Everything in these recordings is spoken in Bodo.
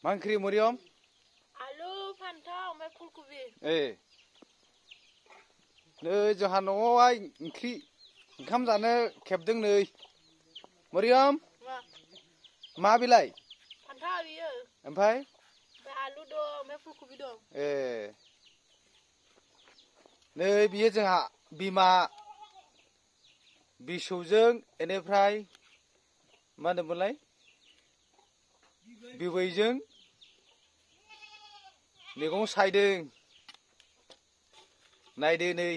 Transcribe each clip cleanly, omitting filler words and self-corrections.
मा ओंख्रि मरियम आलु फान्थाव ओमफ्राय फुलकबि नै जोंहा न'आवहाय ओंखाम जानो खेबदों नै मरियम मा बिलाय फान्थाव बियो ओमफ्राय आलु दं ओमफ्राय फुलकबि दं नै बियो जोंहा बिमा बिसौजों बेनिफ्राय मा होनोमोनलाय बिबैजों मैगं सायदों नायदो नै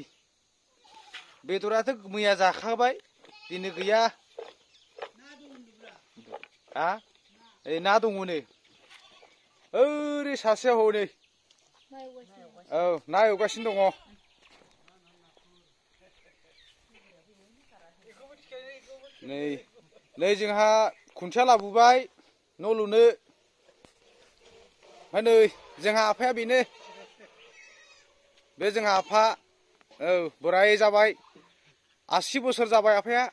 बेदराथ' मैया जाखाबाय दिनै गैया ना दङनो ओरै सासेया हनै औ ना एवगासिनो दङ नै जोंहा खुन्थिया लाबोबाय न' लुनो ओमफ्राय नै जोंहा आफाया बेनो बे जोंहा आफा बोराय जाबाय 80 बोसोर जाबाय आफाया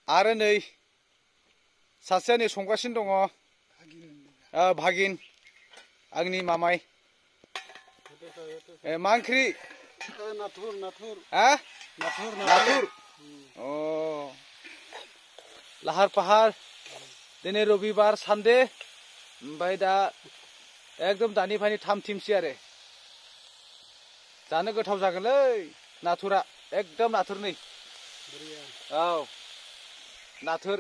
आरो नै सासेया नै संगासिनो दङ भागिन आंनि मामाय मा ओंख्रि नाथुर लाहार फाहार दिनै रबिबार सानडे ओमफ्राय दा एकदम दानिफ्रायनो थाम थिमसै आरो जानो गोथाव जागोनलै नाथुरा एकदम नाथुर नै औ नाथुर